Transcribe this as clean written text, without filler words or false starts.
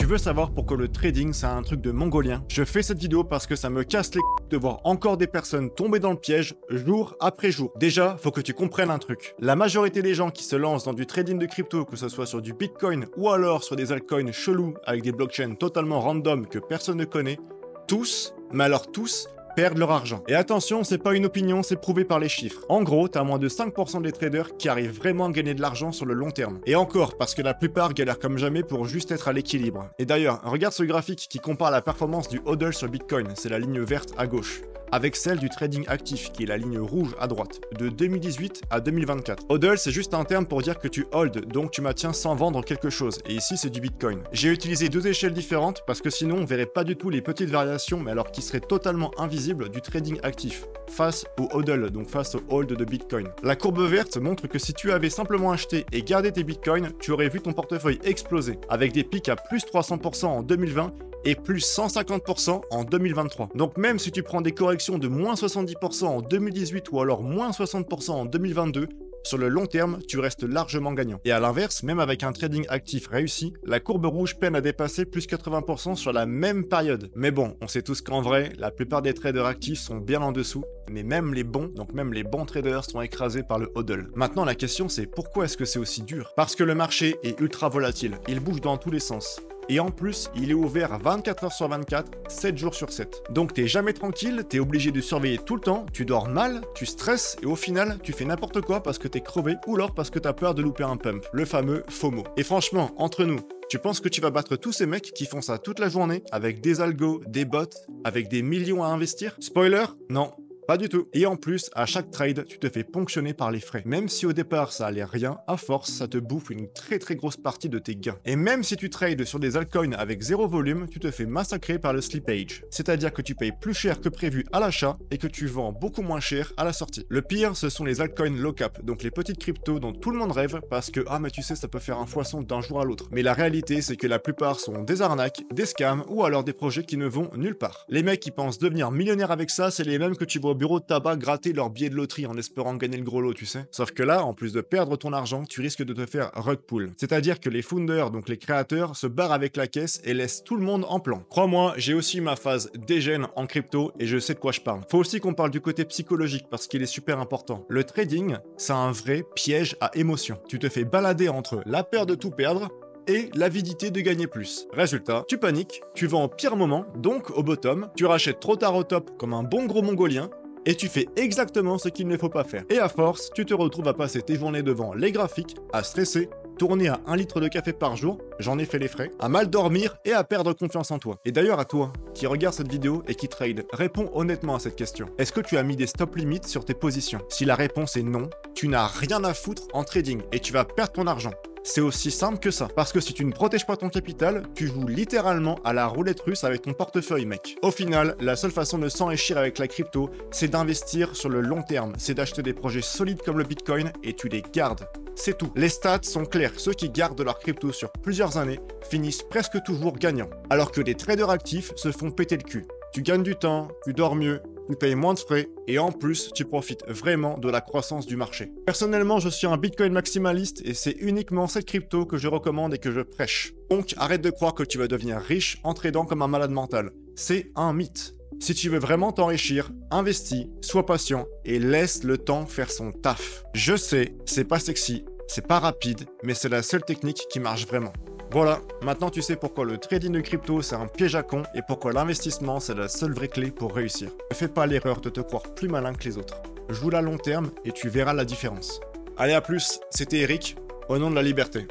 Tu veux savoir pourquoi le trading c'est un truc de mongolien? Je fais cette vidéo parce que ça me casse les couilles de voir encore des personnes tomber dans le piège jour après jour. Déjà, faut que tu comprennes un truc. La majorité des gens qui se lancent dans du trading de crypto, que ce soit sur du Bitcoin ou alors sur des altcoins chelous avec des blockchains totalement random que personne ne connaît, tous, mais alors tous, perdent leur argent. Et attention, c'est pas une opinion, c'est prouvé par les chiffres. En gros, t'as moins de 5% des traders qui arrivent vraiment à gagner de l'argent sur le long terme. Et encore, parce que la plupart galèrent comme jamais pour juste être à l'équilibre. Et d'ailleurs, regarde ce graphique qui compare la performance du hodl sur Bitcoin, c'est la ligne verte à gauche, avec celle du trading actif, qui est la ligne rouge à droite, de 2018 à 2024. Hodl, c'est juste un terme pour dire que tu hold, donc tu maintiens sans vendre quelque chose, et ici c'est du Bitcoin. J'ai utilisé deux échelles différentes, parce que sinon on verrait pas du tout les petites variations, mais alors qui seraient totalement invisibles du trading actif, face au hodl, donc face au hold de Bitcoin. La courbe verte montre que si tu avais simplement acheté et gardé tes Bitcoins, tu aurais vu ton portefeuille exploser, avec des pics à plus 300% en 2020, et plus 150% en 2023. Donc même si tu prends des corrections de moins 70% en 2018 ou alors moins 60% en 2022, sur le long terme, tu restes largement gagnant. Et à l'inverse, même avec un trading actif réussi, la courbe rouge peine à dépasser plus 80% sur la même période. Mais bon, on sait tous qu'en vrai, la plupart des traders actifs sont bien en dessous, mais même les bons, donc même les bons traders sont écrasés par le hodl. Maintenant, la question c'est pourquoi est-ce que c'est aussi dur? Parce que le marché est ultra volatile, il bouge dans tous les sens. Et en plus, il est ouvert 24 heures sur 24, 7 jours sur 7. Donc t'es jamais tranquille, t'es obligé de surveiller tout le temps, tu dors mal, tu stresses, et au final, tu fais n'importe quoi parce que t'es crevé, ou alors parce que t'as peur de louper un pump, le fameux FOMO. Et franchement, entre nous, tu penses que tu vas battre tous ces mecs qui font ça toute la journée, avec des algos, des bots, avec des millions à investir? Spoiler, non. Pas du tout. Et en plus, à chaque trade, tu te fais ponctionner par les frais. Même si au départ ça allait rien, à force, ça te bouffe une très grosse partie de tes gains. Et même si tu trades sur des altcoins avec zéro volume, tu te fais massacrer par le slippage. C'est-à-dire que tu payes plus cher que prévu à l'achat et que tu vends beaucoup moins cher à la sortie. Le pire, ce sont les altcoins low cap, donc les petites cryptos dont tout le monde rêve parce que mais tu sais, ça peut faire un foisson d'un jour à l'autre. Mais la réalité, c'est que la plupart sont des arnaques, des scams ou alors des projets qui ne vont nulle part. Les mecs qui pensent devenir millionnaires avec ça, c'est les mêmes que tu vois au bureau de tabac gratter leur billet de loterie en espérant gagner le gros lot, tu sais. Sauf que là, en plus de perdre ton argent, tu risques de te faire rug pull. C'est-à-dire que les founders, donc les créateurs, se barrent avec la caisse et laissent tout le monde en plan. Crois-moi, j'ai aussi ma phase dégène en crypto et je sais de quoi je parle. Faut aussi qu'on parle du côté psychologique parce qu'il est super important. Le trading, c'est un vrai piège à émotion. Tu te fais balader entre la peur de tout perdre et l'avidité de gagner plus. Résultat, tu paniques, tu vends au pire moment, donc au bottom, tu rachètes trop tard au top comme un bon gros mongolien, et tu fais exactement ce qu'il ne faut pas faire. Et à force, tu te retrouves à passer tes journées devant les graphiques, à stresser, tourner à 1 litre de café par jour, j'en ai fait les frais, à mal dormir et à perdre confiance en toi. Et d'ailleurs à toi, qui regarde cette vidéo et qui trade, réponds honnêtement à cette question. Est-ce que tu as mis des stop limits sur tes positions? Si la réponse est non, tu n'as rien à foutre en trading et tu vas perdre ton argent. C'est aussi simple que ça. Parce que si tu ne protèges pas ton capital, tu joues littéralement à la roulette russe avec ton portefeuille, mec. Au final, la seule façon de s'enrichir avec la crypto, c'est d'investir sur le long terme. C'est d'acheter des projets solides comme le Bitcoin et tu les gardes. C'est tout. Les stats sont clairs. Ceux qui gardent leur crypto sur plusieurs années finissent presque toujours gagnants. Alors que les traders actifs se font péter le cul. Tu gagnes du temps, tu dors mieux, tu payes moins de frais et en plus, tu profites vraiment de la croissance du marché. Personnellement, je suis un Bitcoin maximaliste et c'est uniquement cette crypto que je recommande et que je prêche. Donc, arrête de croire que tu vas devenir riche en tradant comme un malade mental. C'est un mythe. Si tu veux vraiment t'enrichir, investis, sois patient et laisse le temps faire son taf. Je sais, c'est pas sexy, c'est pas rapide, mais c'est la seule technique qui marche vraiment. Voilà, maintenant tu sais pourquoi le trading de crypto c'est un piège à con et pourquoi l'investissement c'est la seule vraie clé pour réussir. Ne fais pas l'erreur de te croire plus malin que les autres. Joue à long terme et tu verras la différence. Allez à plus, c'était Eric, au nom de la liberté.